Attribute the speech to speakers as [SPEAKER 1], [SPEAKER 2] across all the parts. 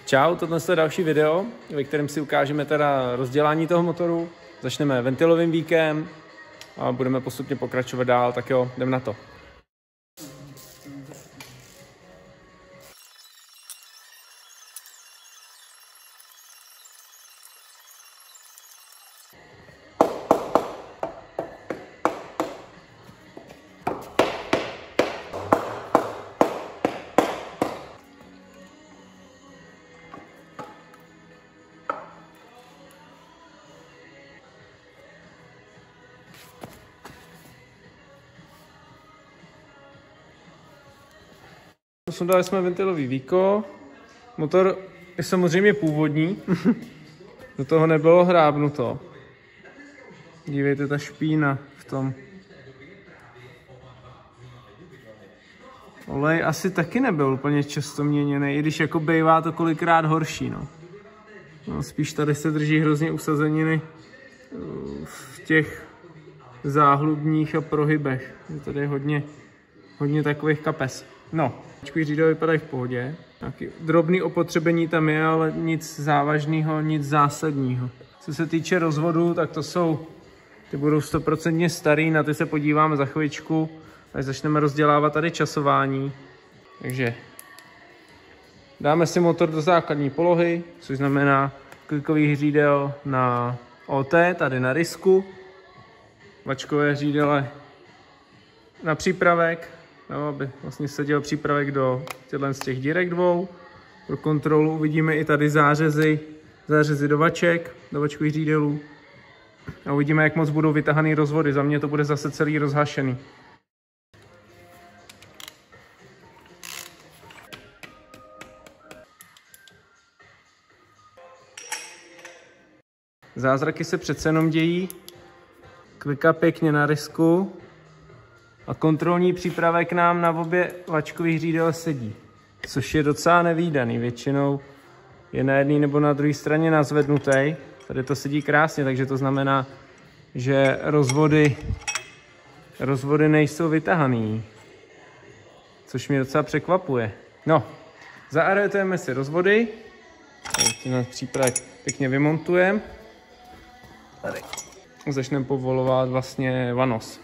[SPEAKER 1] Čau, tohle je další video, ve kterém si ukážeme teda rozdělání toho motoru. Začneme ventilovým víkem a budeme postupně pokračovat dál, tak jo, jdem na to. Sundali jsme ventilový víko. Motor je samozřejmě původní. Do toho nebylo hrábnuto. Dívejte, ta špína v tom. Olej asi taky nebyl úplně často měněný, i když jako bývá to kolikrát horší. No, spíš tady se drží hrozně usazeniny v těch záhlubních a prohybech. Je tady hodně takových kapes. No, řídel vypadají v pohodě. Nějaký drobný opotřebení tam je, ale nic závažného, nic zásadního. Co se týče rozvodu, tak ty budou 100% starý, na ty se podíváme za chvíličku, až začneme rozdělávat tady časování. Takže dáme si motor do základní polohy, což znamená klikový hřídel na OT, tady na risku, vačkové hřídele na přípravek, aby vlastně seděl přípravek do z těch dírek dvou. Pro kontrolu uvidíme i tady zářezy do vaček, do vačkových řídelů. A uvidíme, jak moc budou vytahaný rozvody. Za mě to bude zase celý rozhašený. Zázraky se přece jenom dějí. Kliká pěkně na risku. A kontrolní přípravek nám na obě vačkových řídel sedí, což je docela nevídaný. Většinou je na jedné nebo na druhé straně nazvednutý. Tady to sedí krásně, takže to znamená, že rozvody nejsou vytahaný, což mě docela překvapuje. No, zaarejtujeme si rozvody. Tady přípravek pěkně vymontujeme. Tady začneme povolovat vlastně vanos.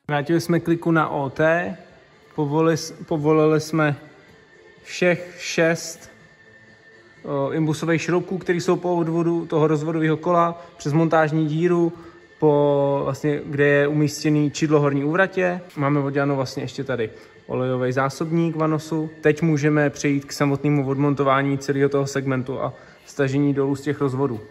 [SPEAKER 1] Vrátili jsme kliku na OT, povolili jsme všech 6 imbusových šroubků, které jsou po odvodu toho rozvodového kola, přes montážní díru, vlastně, kde je umístěný čidlo horní úvratě. Máme oddělanou vlastně ještě tady olejový zásobník vanosu. Teď můžeme přejít k samotnému odmontování celého toho segmentu a stažení dolů z těch rozvodů.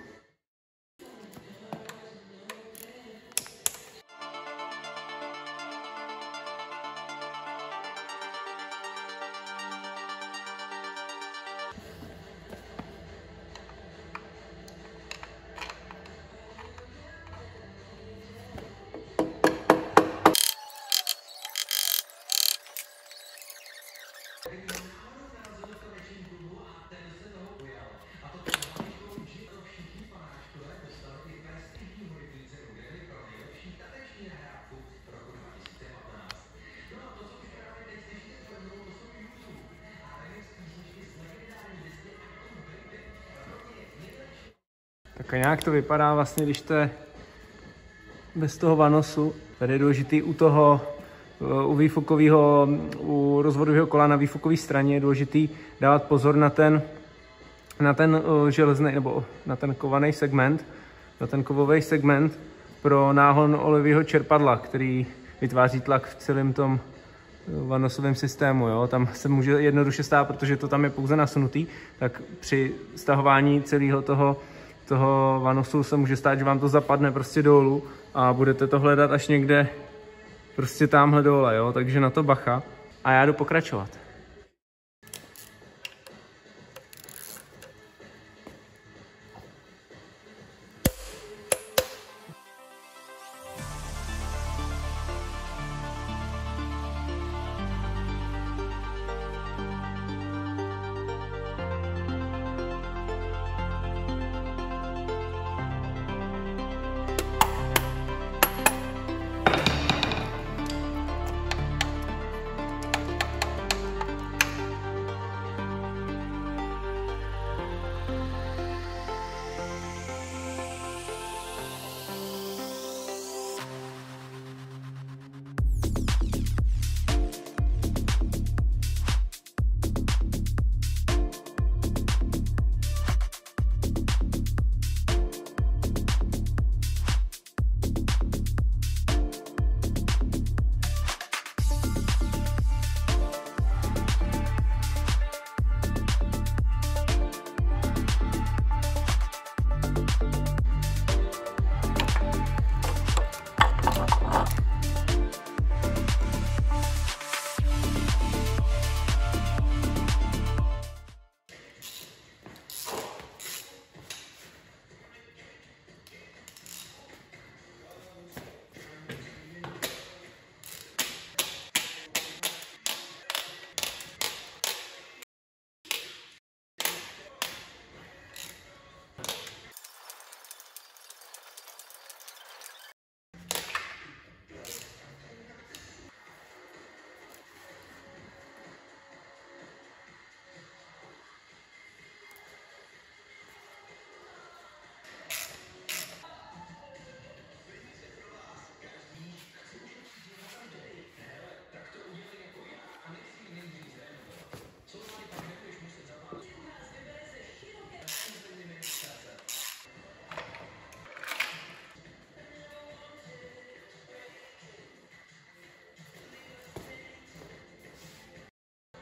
[SPEAKER 1] Tak a nějak to vypadá vlastně, když to je bez toho vanosu. Tady je důležitý u výfukového, u rozvodového kola na výfukové straně je důležitý dávat pozor na ten železný nebo na ten kovaný segment, na ten kovový segment pro náhon olejového čerpadla, který vytváří tlak v celém tom vanosovém systému. Jo? Tam se může jednoduše stát, protože to tam je pouze nasunutý, tak při stahování celého toho vanosu se může stát, že vám to zapadne prostě dolů a budete to hledat až někde prostě tamhle dole, jo? Takže na to bacha. A já jdu pokračovat.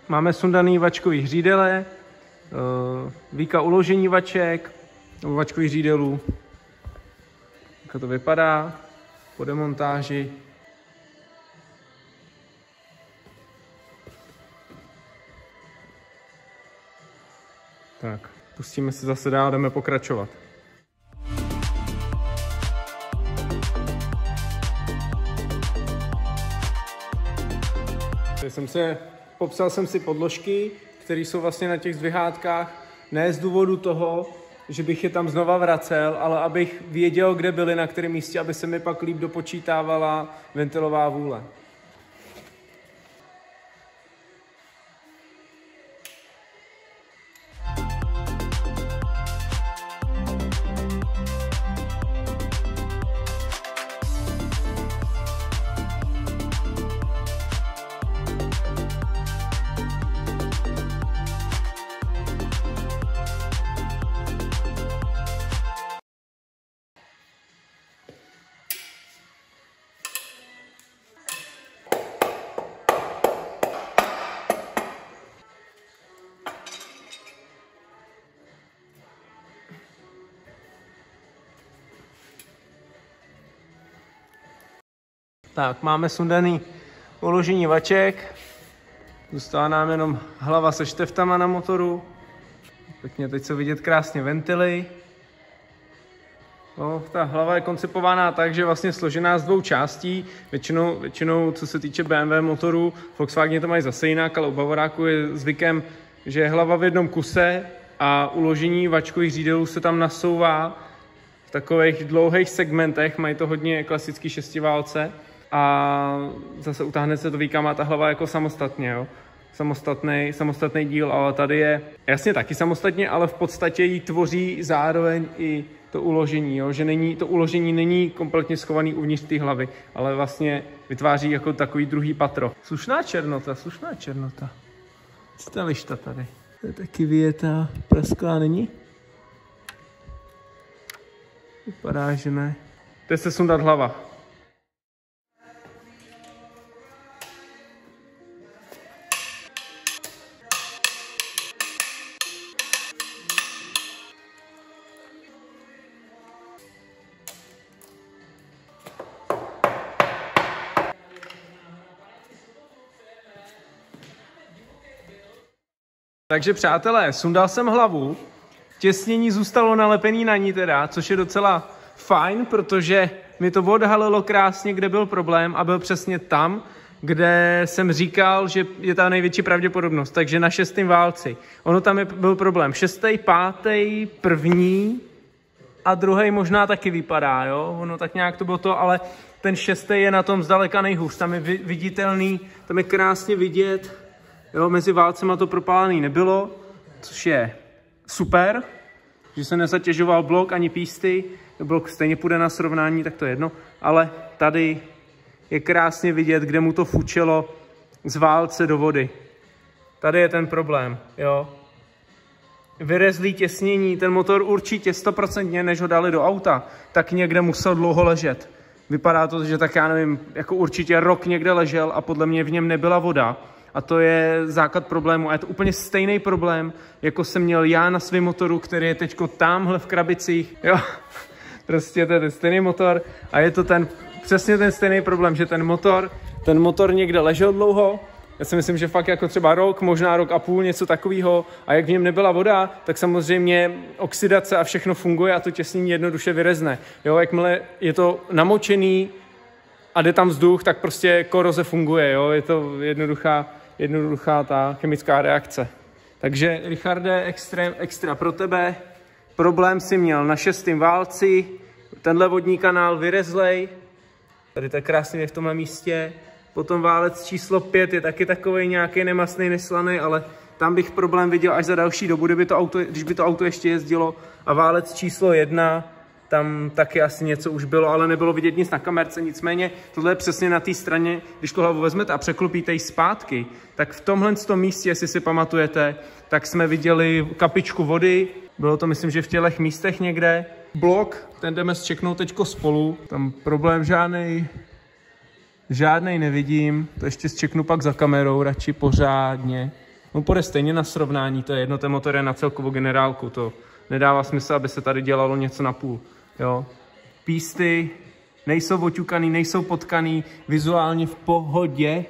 [SPEAKER 1] Máme sundaný vačkový hřídele, víka uložení vaček, nebo vačkových hřídelů. Jak to vypadá po demontáži. Tak, pustíme se zase dál, jdeme pokračovat. Popsal jsem si podložky, které jsou vlastně na těch zdvihátkách, ne z důvodu toho, že bych je tam znova vracel, ale abych věděl, kde byly, na kterém místě, aby se mi pak líp dopočítávala ventilová vůle. Tak, máme sundaný uložení vaček. Zůstává nám jenom hlava se šteftama na motoru. Pěkně teď jsou vidět krásně ventily. No, ta hlava je koncipována tak, že je vlastně složená z dvou částí. Většinou, co se týče BMW motorů, Volkswagen to mají zase jinak, ale u Bavoráku je zvykem, že je hlava v jednom kuse a uložení vačkových řídelů se tam nasouvá v takových dlouhých segmentech. Mají to hodně klasický šestiválce. A zase utáhne se to víka, má ta hlava jako samostatně. Jo? samostatný díl, ale tady je jasně taky samostatně, ale v podstatě ji tvoří zároveň i to uložení, jo? Že to uložení není kompletně schovaný uvnitř té hlavy, ale vlastně vytváří jako takový druhý patro. Slušná černota. Co ta lišta tady? To je taky vyjetá, prasklá není? Vypadá, že ne. Jde se sundat hlava. Takže přátelé, sundal jsem hlavu, těsnění zůstalo nalepený na ní teda, což je docela fajn, protože mi to odhalilo krásně, kde byl problém a byl přesně tam, kde jsem říkal, že je ta největší pravděpodobnost, takže na 6. válci. Ono tam byl problém 6., 5., 1. a 2. možná taky vypadá, jo, ono tak nějak to bylo to, ale ten 6. je na tom zdaleka nejhůř, tam je viditelný, tam je krásně vidět. Jo, mezi válcema to propálený nebylo, což je super, že se nezatěžoval blok ani písty, blok stejně půjde na srovnání, tak to je jedno, ale tady je krásně vidět, kde mu to fučelo z válce do vody. Tady je ten problém, jo. Vyrezlý těsnění, ten motor určitě 100%, než ho dali do auta, tak někde musel dlouho ležet. Vypadá to, že tak já nevím, jako určitě rok někde ležel a podle mě v něm nebyla voda. A to je základ problému. A je to úplně stejný problém, jako jsem měl já na svém motoru, který je teďko tamhle v krabicích. Jo, prostě to je ten stejný motor a je to přesně ten stejný problém, že ten motor někde ležel dlouho. Já si myslím, že fakt jako třeba rok, možná rok a půl, něco takového. A jak v něm nebyla voda, tak samozřejmě oxidace a všechno funguje a to těsnění jednoduše vyrezne. Jo, jakmile je to namočený a jde tam vzduch, tak prostě koroze funguje. Jo? Je to jednoduchá ta chemická reakce. Takže Richarde, extra pro tebe. Problém si měl na 6. válci, tenhle vodní kanál vyrezlej, tady to je krásně v tomhle místě. Potom válec číslo 5 je taky takovej nějaký nemastný, neslaný, ale tam bych problém viděl až za další dobu, když by to auto ještě jezdilo. A válec číslo 1, tam taky asi něco už bylo, ale nebylo vidět nic na kamerce, nicméně tohle je přesně na té straně, když tu hlavu vezmete a překlopíte ji zpátky, tak v tomhle místě, jestli si pamatujete, tak jsme viděli kapičku vody, bylo to myslím, že v těchto místech někde. Blok, ten jdeme zčeknout teďko spolu, tam problém žádnej nevidím, to ještě zčeknu pak za kamerou, radši pořádně. No půjde stejně na srovnání, to je jedno, ten motor je na celkovou generálku, to nedává smysl, aby se tady dělalo něco na půl. Jo. Písty nejsou oťukaný, nejsou potkaný, vizuálně v pohodě.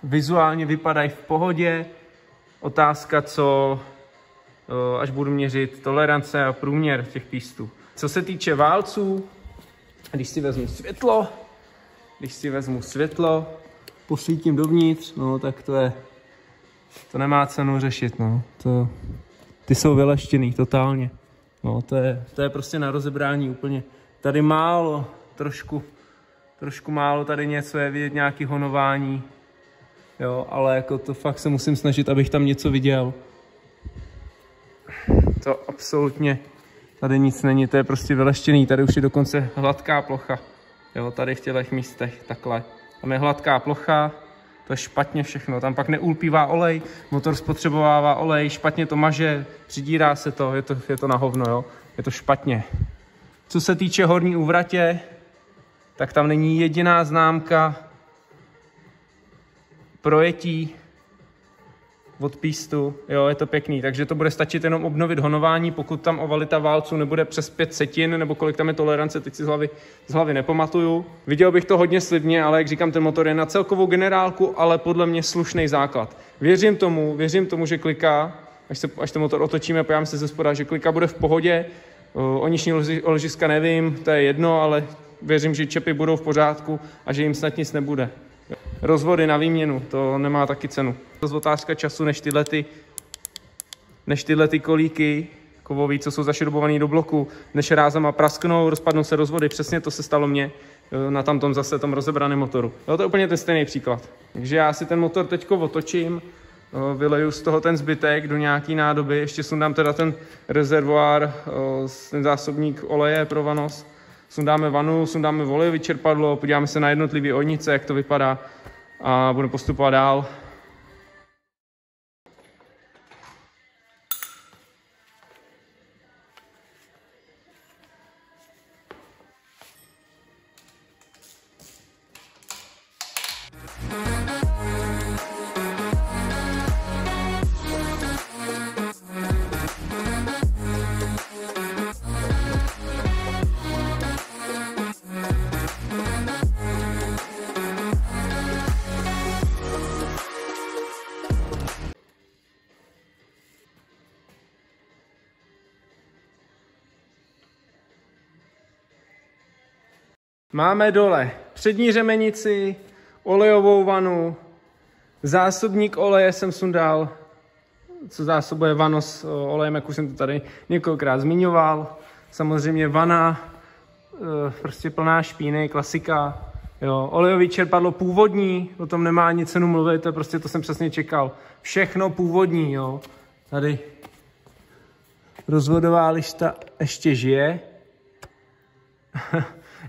[SPEAKER 1] Vizuálně vypadají v pohodě. Otázka, co až budu měřit tolerance a průměr těch pístů. Co se týče válců, když si vezmu světlo, posvítím dovnitř, no tak to nemá cenu řešit, no. Ty jsou vyleštěný totálně. No, to je prostě na rozebrání úplně. Tady málo, trošku málo tady něco je vidět, nějaký honování. Jo, ale jako to fakt se musím snažit, abych tam něco viděl. To absolutně tady nic není, to je prostě vyleštěný. Tady už je dokonce hladká plocha. Jo, tady v těchto místech, takhle. Tam je hladká plocha. To je špatně všechno, tam pak neulpívá olej, motor spotřebovává olej, špatně to maže, přidírá se to, je to na hovno, jo? Je to špatně. Co se týče horní úvratě, tak tam není jediná známka projetí od pístu, jo, je to pěkný, takže to bude stačit jenom obnovit honování, pokud tam ovalita válců nebude přes 500, nebo kolik tam je tolerance, teď si z hlavy nepamatuju. Viděl bych to hodně slibně, ale jak říkám, ten motor je na celkovou generálku, ale podle mě slušný základ. Věřím tomu, že klika, až ten motor otočíme, podíváme se ze spoda, že klika bude v pohodě, o nižší ložiska nevím, to je jedno, ale věřím, že čepy budou v pořádku a že jim snad nic nebude. Rozvody na výměnu, to nemá taky cenu. To je otázka času, než tyhle kolíky kovový, co jsou zašrubovaný do bloku, než rázama prasknou, rozpadnou se rozvody, přesně to se stalo mně na tamtom zase tom rozebraném motoru. No, to je úplně ten stejný příklad. Takže já si ten motor teďko otočím, vyleju z toho ten zbytek do nějaký nádoby, ještě sundám teda ten rezervoár, ten zásobník oleje pro vanos, sundáme vanu, sundáme olejové čerpadlo, podíváme se na jednotlivé ojnice, jak to vypadá a budeme postupovat dál. Máme dole přední řemenici, olejovou vanu, zásobník oleje jsem sundal, co zásobuje vano s olejem, jak už jsem to tady několikrát zmiňoval. Samozřejmě vana, prostě plná špíny, klasika. Jo, olejový čerpadlo původní, o tom nemá ani cenu mluvit, to prostě to jsem přesně čekal. Všechno původní, jo. Tady rozvodová lišta ještě žije.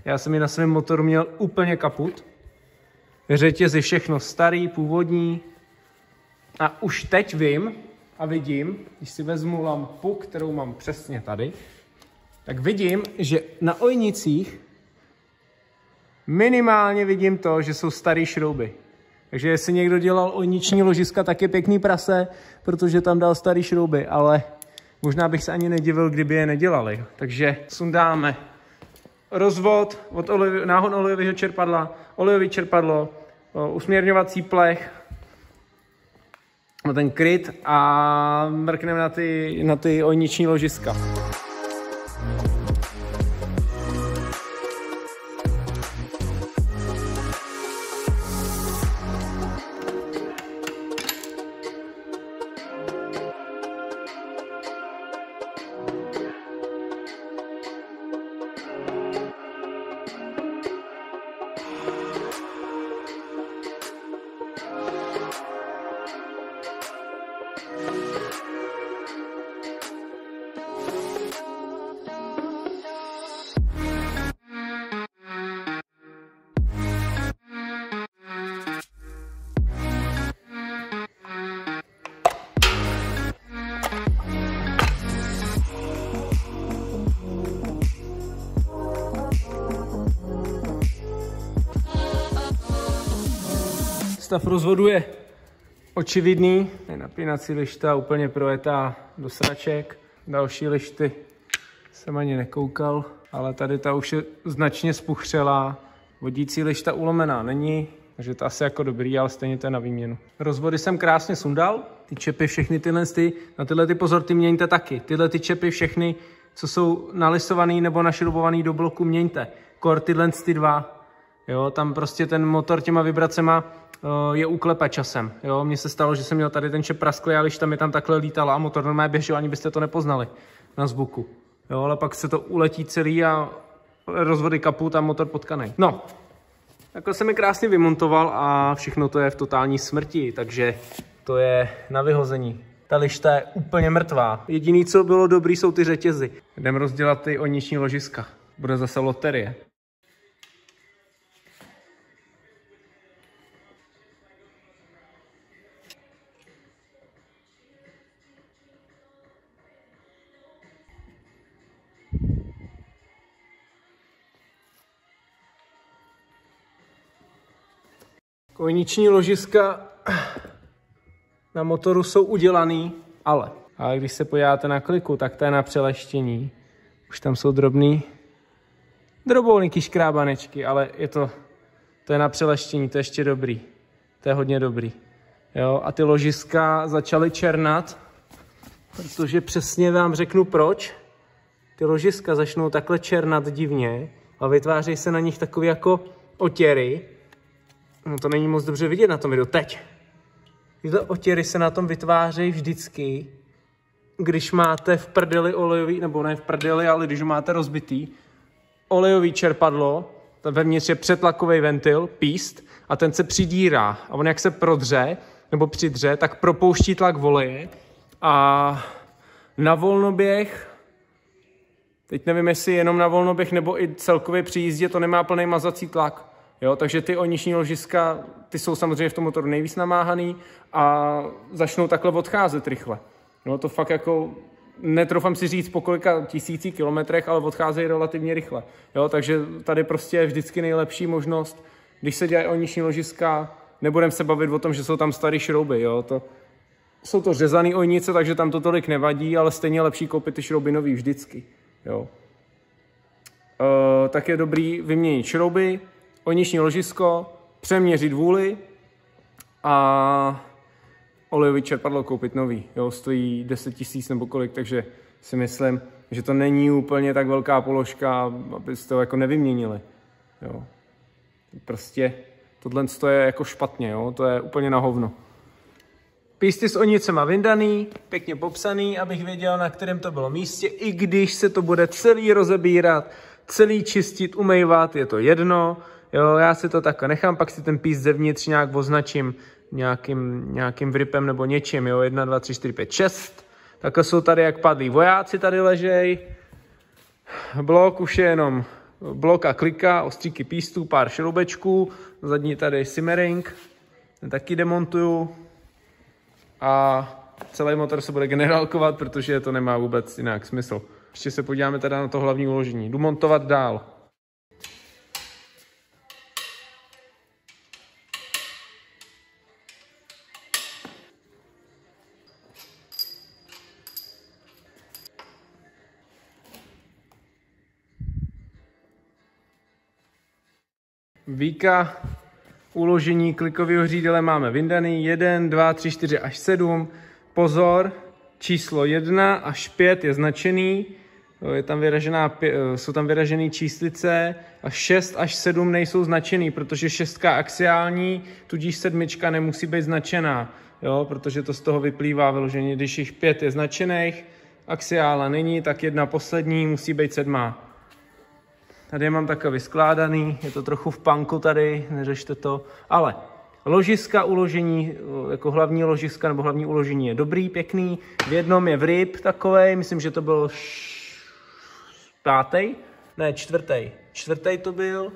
[SPEAKER 1] Já jsem ji na svém motoru měl úplně kaput. Řetězy všechno starý, původní. A už teď vím a vidím, když si vezmu lampu, kterou mám přesně tady, tak vidím, že na ojnicích minimálně vidím to, že jsou staré šrouby. Takže jestli někdo dělal ojniční ložiska, tak je pěkný prase, protože tam dal staré šrouby, ale možná bych se ani nedivil, kdyby je nedělali. Takže sundáme rozvod od náhon olejového čerpadla, olejové čerpadlo, usměrňovací plech, ten kryt a mrkneme na ty ojniční ložiska. Stav rozvodu je očividný. Napínací lišta úplně projetá do sraček. Další lišty jsem ani nekoukal, ale tady ta už je značně spuchřelá. Vodící lišta ulomená není, takže to asi jako dobrý, ale stejně to je na výměnu. Rozvody jsem krásně sundal. Ty čepy všechny na tyhle ty pozor, ty měňte taky. Tyhle ty čepy všechny, co jsou nalisovaný nebo našrubovaný do bloku, měňte. Kor tyhle ty dva. Jo, tam prostě ten motor těma vibracema je uklepa časem. Jo, mně se stalo, že jsem měl tady ten čep prasklý a lišta mi tam takhle lítala a motor normálně běžel, ani byste to nepoznali na zvuku. Jo, ale pak se to uletí celý a rozvody kaput a motor potkanej. No, takhle jsem mi krásně vymontoval a všechno to je v totální smrti, takže to je na vyhození. Ta lišta je úplně mrtvá. Jediný, co bylo dobrý, jsou ty řetězy. Jdeme rozdělat ty ojniční ložiska. Bude zase loterie. Ojniční ložiska na motoru jsou udělaný, ale když se podíváte na kliku, tak to je na přeleštění. Už tam jsou droboulinky škrábanečky, ale to je na přeleštění, to je ještě dobrý. To je hodně dobrý. Jo, a ty ložiska začaly černat, protože přesně vám řeknu proč. Ty ložiska začnou takhle černat divně a vytváří se na nich takové jako otěry. No to není moc dobře vidět na tom videu teď. Tyhle otěry se na tom vytvářejí vždycky, když máte v prdeli olejový, nebo ne v prdeli, ale když máte rozbitý olejový čerpadlo, to vevnitř je přetlakový ventil, píst, a ten se přidírá. A on jak se prodře, nebo přidře, tak propouští tlak oleje a na volnoběh, teď nevím, jestli jenom na volnoběh, nebo i celkově při jízdě, to nemá plný mazací tlak. Jo, takže ty oniční ložiska, ty jsou samozřejmě v tom motoru nejvíc namáhaný a začnou takhle odcházet rychle. No to fakt jako, netroufám si říct po kolika tisících kilometrech, ale odcházejí relativně rychle. Jo, takže tady prostě je vždycky nejlepší možnost, když se dělají oniční ložiska, nebudeme se bavit o tom, že jsou tam staré šrouby. Jo, jsou to řezané ojnice, takže tam to tolik nevadí, ale stejně lepší koupit ty šrouby nový vždycky. Jo. Tak je dobrý vyměnit šrouby, oniční ložisko, přeměřit vůli a olejový čerpadlo koupit nový. Jo, stojí 10 000 nebo kolik, takže si myslím, že to není úplně tak velká položka, abyste to jako nevyměnili. Jo. Prostě tohle je jako špatně, jo? To je úplně na hovno. Písty s onicema vyndaný, pěkně popsaný, abych věděl, na kterém to bylo místě, i když se to bude celý rozebírat, celý čistit, umývat, je to jedno. Jo, já si to takhle nechám, pak si ten píst zevnitř nějak označím nějakým vripem nebo něčím, jo, 1, 2, 3, 4, 5, 6. Takhle jsou tady jak padlí vojáci, tady ležej. Blok už je jenom blok a klika, ostříky pístů, pár šroubečků, zadní tady simmering, ten taky demontuju a celý motor se bude generálkovat, protože to nemá vůbec jinak smysl. Ještě se podíváme teda na to hlavní uložení. Jdu montovat dál. Víka uložení klikového řídele máme vyndaný 1, 2, 3, 4 až 7. Pozor, číslo 1 až 5 je značený, jsou tam vyražené číslice a 6 až 7 nejsou značený, protože 6 axiální, tudíž 7 nemusí být značená, jo, protože to z toho vyplývá vyloženě, když jich 5 je značených, axiála není, tak 1 poslední musí být 7. Tady mám takhle vyskládaný, je to trochu v panku tady, neřešte to, ale ložiska uložení, jako hlavní ložiska nebo hlavní uložení je dobrý, pěkný. V jednom je vrip takovej, myslím, že to byl 5. Ne, 4. 4. to byl.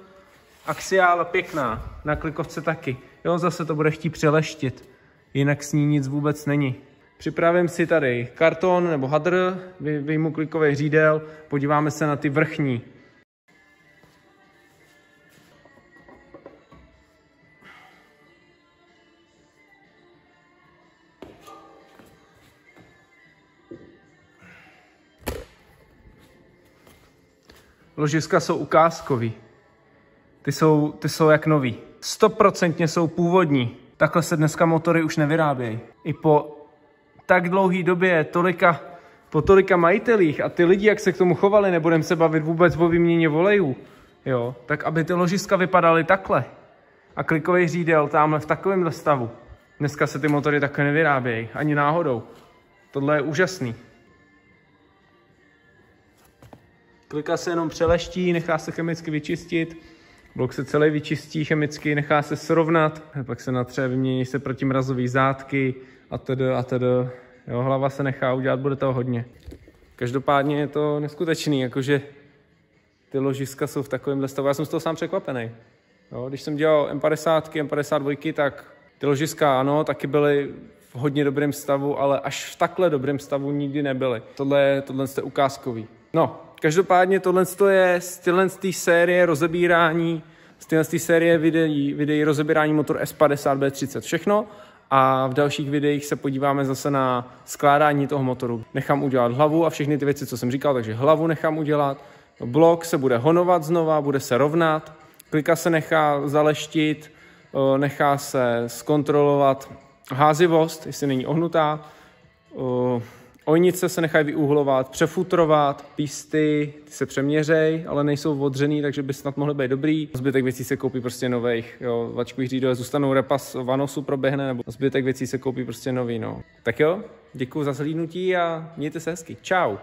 [SPEAKER 1] Axiála pěkná, na klikovce taky. Jo, zase to bude chtít přeleštit, jinak s ní nic vůbec není. Připravím si tady karton nebo hadr, vyjmu klikový řídel, podíváme se na ty vrchní. Ložiska jsou ukázkový. Ty jsou jak nový. 100% jsou původní. Takhle se dneska motory už nevyrábějí. I po tak dlouhé době, po tolika majitelích a ty lidi, jak se k tomu chovali, nebudeme se bavit vůbec o výměně olejů, jo, tak aby ty ložiska vypadaly takhle a klikový řídel tamhle v takovémhle stavu. Dneska se ty motory takhle nevyrábějí, ani náhodou. Tohle je úžasný. Klika se jenom přeleští, nechá se chemicky vyčistit, blok se celý vyčistí chemicky, nechá se srovnat, pak se natře, vymění se protimrazové zátky a tedy. Jo, hlava se nechá udělat, bude toho hodně. Každopádně je to neskutečný, jakože ty ložiska jsou v takovémhle stavu. Já jsem z toho sám překvapený. Jo, když jsem dělal M50, M52, tak ty ložiska ano, taky byly v hodně dobrém stavu, ale až v takhle dobrém stavu nikdy nebyly. Tohle je ukázkový. No, každopádně tohle je z téhle série rozebírání, z téhle série videí rozebírání motoru S50 B30 všechno a v dalších videích se podíváme zase na skládání toho motoru. Nechám udělat hlavu a všechny ty věci, co jsem říkal, takže hlavu nechám udělat, blok se bude honovat znova, bude se rovnat, klika se nechá zaleštit, nechá se zkontrolovat házivost, jestli není ohnutá, ojnice se nechají vyúhlovat, přefutrovat, písty, ty se přeměřej, ale nejsou odřený, takže by snad mohly být dobrý. Zbytek věcí se koupí prostě nových, jo, vačkových řídel zůstanou, repas vanosu proběhne, nebo zbytek věcí se koupí prostě nový, no. Tak jo, Děkuji za zhlídnutí a mějte se hezky. Čau.